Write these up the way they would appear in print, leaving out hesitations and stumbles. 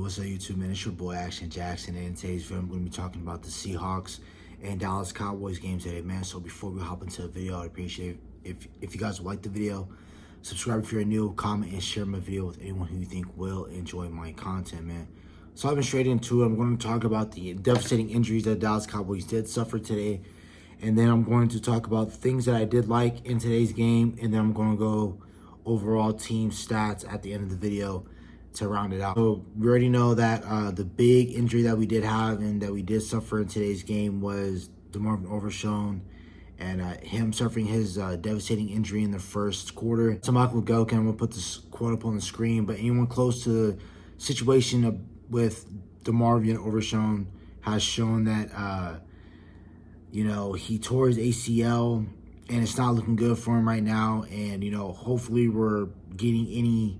What's up, YouTube, man? It's your boy Action Jackson, and in today's video, I'm going to be talking about the Seahawks and Dallas Cowboys game today, man. So before we hop into the video, I'd appreciate if you guys like the video, subscribe if you're new, comment, and share my video with anyone who you think will enjoy my content, man. So I've been straight into it. I'm going to talk about the devastating injuries that Dallas Cowboys did suffer today, and then I'm going to talk about the things that I did like in today's game, and then I'm going to go overall team stats at the end of the video to round it out. So we already know that the big injury that we did have and that we did suffer in today's game was Demarvion and him suffering his devastating injury in the first quarter. So Michael Gokin, I'm gonna put this quote up on the screen, but anyone close to the situation with Demarvion has shown that he tore his ACL and it's not looking good for him right now. And hopefully we're getting any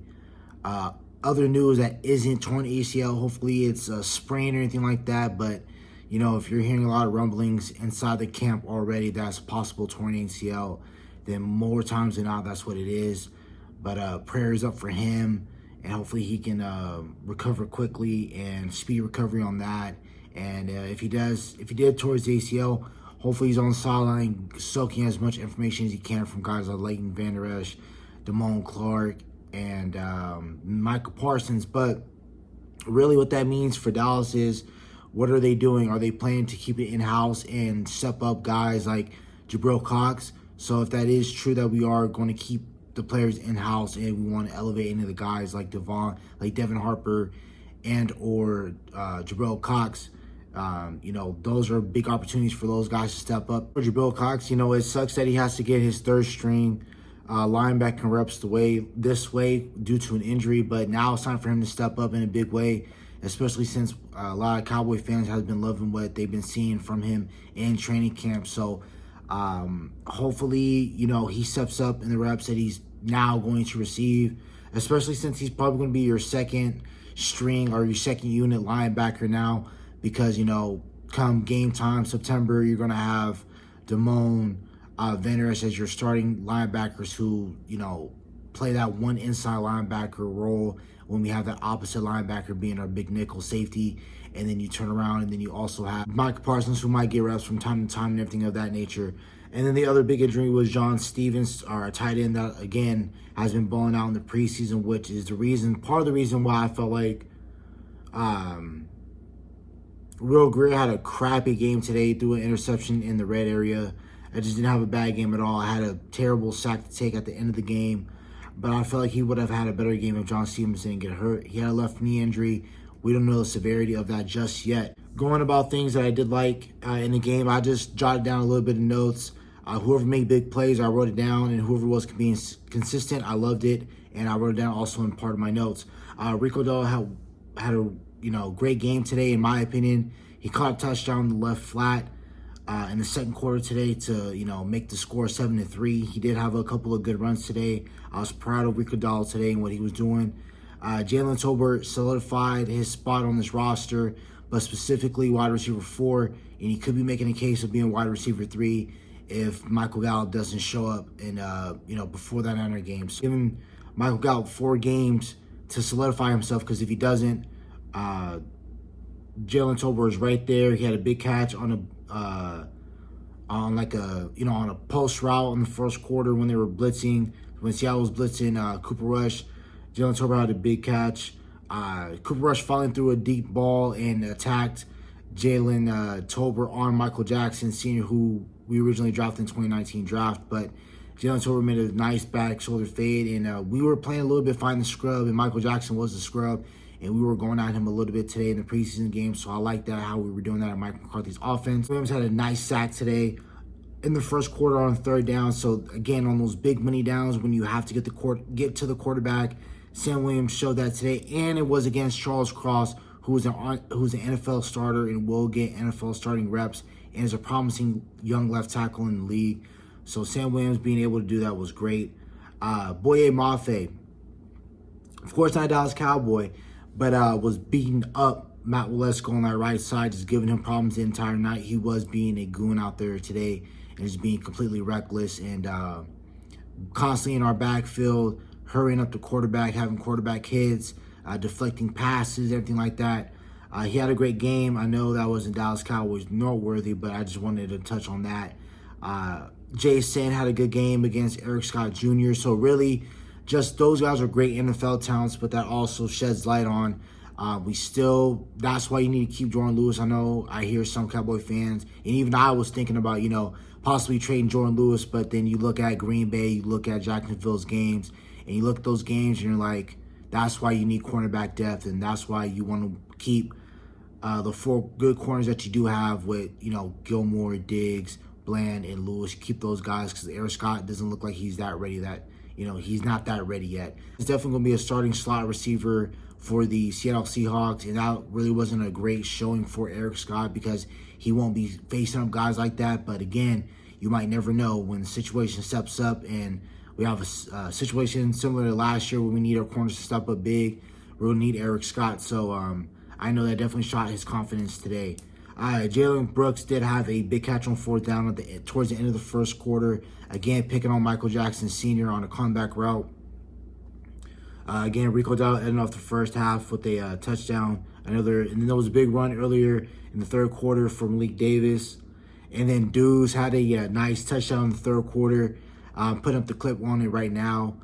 other news that isn't torn ACL. Hopefully it's a sprain or anything like that. But, if you're hearing a lot of rumblings inside the camp already that's possible torn ACL, then more times than not, that's what it is. But prayers up for him, and hopefully he can recover quickly and speed recovery on that. And if he did tore his ACL, hopefully he's on the sideline soaking as much information as he can from guys like Leighton Vander Esch, Damone Clark, and Michael Parsons. But really what that means for Dallas is, what are they doing? Are they planning to keep it in-house and step up guys like Jabril Cox? So if that is true, that we are going to keep the players in-house and we want to elevate any of the guys like Vaughn, like Devin Harper, and or Jabril Cox, those are big opportunities for those guys to step up. For Jabril Cox, it sucks that he has to get his third string linebacker reps this way due to an injury, but now it's time for him to step up in a big way, especially since a lot of Cowboy fans have been loving what they've been seeing from him in training camp. So hopefully, he steps up in the reps that he's now going to receive, especially since he's probably going to be your second string or your second unit linebacker now, because, come game time, September, you're going to have Damone, Vander Esch as your starting linebackers who, play that one inside linebacker role when we have that opposite linebacker being our big nickel safety. And then you turn around and then you also have Michael Parsons, who might get reps from time to time and everything of that nature. And then the other big injury was John Stevens, our tight end, that again has been balling out in the preseason, which is part of the reason why I felt like Will Greer had a crappy game today, threw an interception in the red area. I just didn't have a bad game at all. I had a terrible sack to take at the end of the game, but I felt like he would have had a better game if John Stevens didn't get hurt. He had a left knee injury. We don't know the severity of that just yet. Going about things that I did like in the game, I just jotted down a little bit of notes. Whoever made big plays, I wrote it down, and whoever was being consistent, I loved it, and I wrote it down also in part of my notes. Rico Dell had a great game today, in my opinion. He caught a touchdown in the left flat in the second quarter today to, make the score 7-3. He did have a couple of good runs today. I was proud of Rico Dell today and what he was doing. Jalen Tolbert solidified his spot on this roster, but specifically wide receiver 4, and he could be making a case of being wide receiver 3 if Michael Gallup doesn't show up in, before that Niner game. So giving Michael Gallup 4 games to solidify himself, because if he doesn't, Jalen Tolbert is right there. He had a big catch on a post route in the first quarter when they were blitzing. When Seattle was blitzing Cooper Rush, Jalen Tolbert had a big catch. Cooper Rush finally threw a deep ball and attacked Jalen Tolbert on Michael Jackson, senior, who we originally drafted in 2019 draft. But Jalen Tolbert made a nice back shoulder fade, and we were playing a little bit find the scrub, and Michael Jackson was the scrub. And we were going at him a little bit today in the preseason game, so I like that, how we were doing that at Mike McCarthy's offense. Williams had a nice sack today in the first quarter on third down. So again, on those big money downs when you have to get to the quarterback, Sam Williams showed that today, and it was against Charles Cross, who's an NFL starter and will get NFL starting reps and is a promising young left tackle in the league. So Sam Williams being able to do that was great. Boye Mafe, of course not a Dallas Cowboy, but was beating up Matt Waletzko on that right side, just giving him problems the entire night. He was being a goon out there today and just being completely reckless and constantly in our backfield, hurrying up the quarterback, having quarterback hits, deflecting passes, everything like that. He had a great game. I know that wasn't Dallas Cowboys noteworthy, but I just wanted to touch on that. Jason had a good game against Eric Scott Jr. So really, just those guys are great NFL talents, but that also sheds light on that's why you need to keep Jordan Lewis. I know I hear some Cowboy fans, and even I was thinking about, possibly trading Jordan Lewis, but then you look at Green Bay, you look at Jacksonville's games, and you look at those games, and you're like, that's why you need cornerback depth, and that's why you want to keep the 4 good corners that you do have with, Gilmore, Diggs, Bland, and Lewis. Keep those guys because Eric Scott doesn't look like he's that ready. He's not that ready yet. He's definitely going to be a starting slot receiver for the Seattle Seahawks, and that really wasn't a great showing for Eric Scott because he won't be facing up guys like that. But again, you might never know when the situation steps up, and we have a situation similar to last year where we need our corners to step up big. We're going to need Eric Scott. So I know that definitely shot his confidence today. Jalen Brooks did have a big catch on 4th down towards the end of the first quarter. Again, picking on Michael Jackson Sr. on a comeback route. Again, Rico Dowdle ended off the first half with a touchdown. And then there was a big run earlier in the 3rd quarter from Malik Davis. And then Deuce had a nice touchdown in the 3rd quarter. Putting up the clip on it right now.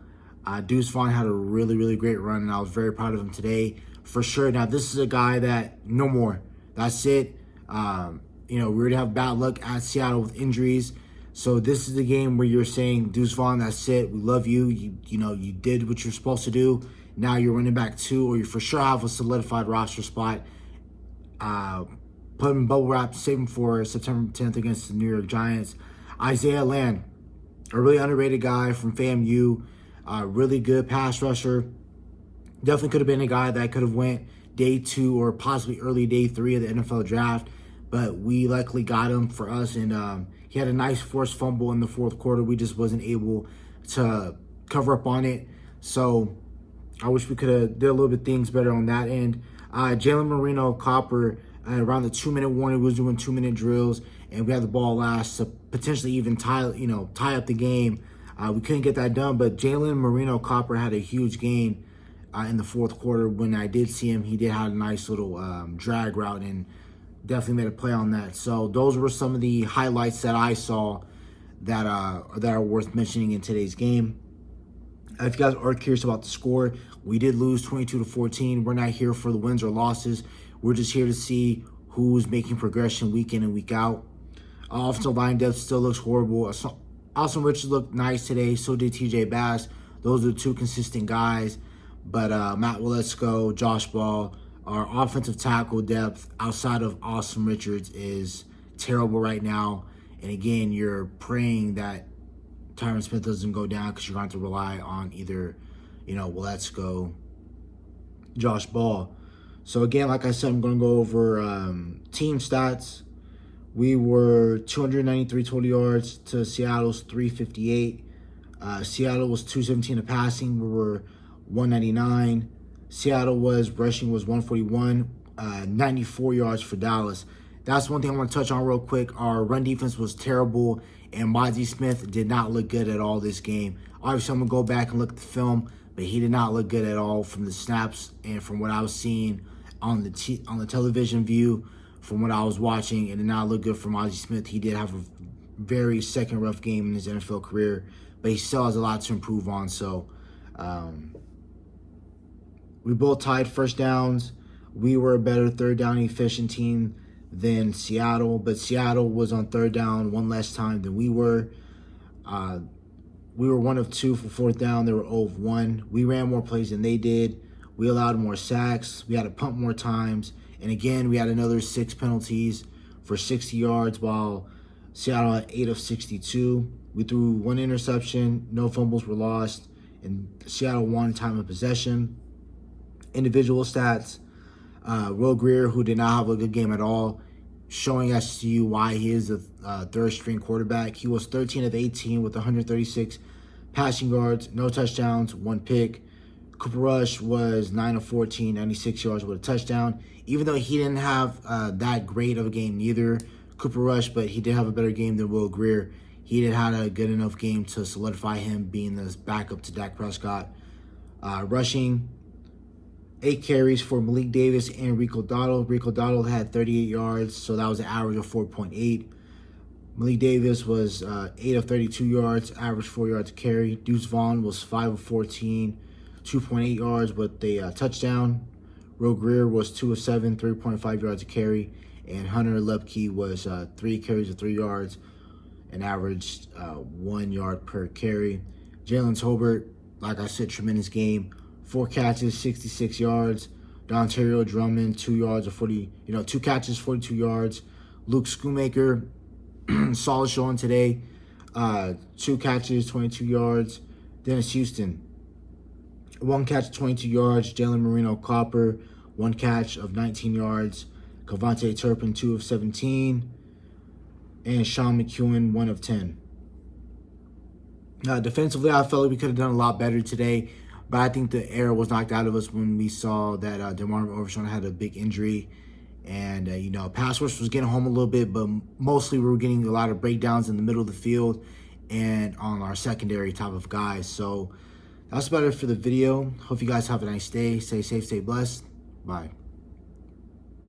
Deuce Vaughn had a really, really great run, and I was very proud of him today. For sure. Now, this is a guy that no more. That's it. We already have bad luck at Seattle with injuries. So this is the game where you're saying, Deuce Vaughn, that's it. We love you. You did what you're supposed to do. Now you're running back 2, or you for sure have a solidified roster spot. Put him in bubble wrap, save him for September 10th against the New York Giants. Isaiah Land, a really underrated guy from FAMU. Really good pass rusher. Definitely could have been a guy that could have went day 2 or possibly early day 3 of the NFL draft. But we luckily got him for us, and he had a nice forced fumble in the 4th quarter. We just wasn't able to cover up on it. So I wish we could have did a little bit things better on that end. Jalen Marino Copper, around the 2-minute warning, was doing 2-minute drills, and we had the ball last to potentially even tie up the game. We couldn't get that done, but Jalen Marino Copper had a huge gain in the 4th quarter. When I did see him, he did have a nice little drag route and definitely made a play on that. So those were some of the highlights that I saw that are worth mentioning in today's game. If you guys are curious about the score, we did lose 22-14. We're not here for the wins or losses. We're just here to see who's making progression week in and week out. Offensive line depth still looks horrible. Austin Richards looked nice today. So did TJ Bass. Those are the 2 consistent guys. But Matt Waletzko, Josh Ball, our offensive tackle depth outside of Austin Richards is terrible right now. And again, you're praying that Tyron Smith doesn't go down because you're going to have to rely on either, Waletzko, Josh Ball. So again, like I said, I'm going to go over team stats. We were 293 total yards to Seattle's 358. Seattle was 217 of passing. We were 199. Seattle rushing was 141, 94 yards for Dallas. That's one thing I want to touch on real quick. Our run defense was terrible, and Mozzie Smith did not look good at all this game. Obviously, I'm going to go back and look at the film, but he did not look good at all from the snaps and from what I was seeing on the television view, from what I was watching. It did not look good for Mozzie Smith. He did have a very second rough game in his NFL career, but he still has a lot to improve on. So, we both tied first downs. We were a better 3rd down efficient team than Seattle, but Seattle was on 3rd down 1 less time than we were. We were 1 of 2 for 4th down. They were 0 of 1. We ran more plays than they did. We allowed more sacks. We had to pump more times. And again, we had another 6 penalties for 60 yards, while Seattle had 8 of 62. We threw 1 interception. No fumbles were lost. And Seattle won time of possession. Individual stats, Will Greer, who did not have a good game at all, showing us to you why he is a 3rd-string quarterback. He was 13 of 18 with 136 passing yards, no touchdowns, 1 pick. Cooper Rush was 9 of 14, 96 yards with a touchdown. Even though he didn't have that great of a game neither, Cooper Rush, but he did have a better game than Will Greer. He did have a good enough game to solidify him being the backup to Dak Prescott. Rushing, 8 carries for Malik Davis and Rico Dowdle. Rico Dowdle had 38 yards, so that was an average of 4.8. Malik Davis was 8 of 32 yards, average 4 yards a carry. Deuce Vaughn was 5 of 14, 2.8 yards with a touchdown. Will Greer was 2 of 7, 3.5 yards a carry. And Hunter Lepke was 3 carries of 3 yards and averaged 1 yard per carry. Jalen Tolbert, like I said, tremendous game. 4 catches, 66 yards. Dontario Drummond, 2 yards of 40, 2 catches, 42 yards. Luke Schoonmaker, solid showing today. 2 catches, 22 yards. Dennis Houston, 1 catch, 22 yards. Jalen Marino Copper, 1 catch of 19 yards. Cavante Turpin, 2 of 17. And Sean McEwen, 1 of 10. Defensively, I felt like we could have done a lot better today, but I think the air was knocked out of us when we saw that Demarvion had a big injury. And, pass rush was getting home a little bit, but mostly we were getting a lot of breakdowns in the middle of the field and on our secondary type of guys. So that's about it for the video. Hope you guys have a nice day. Stay safe, stay blessed. Bye.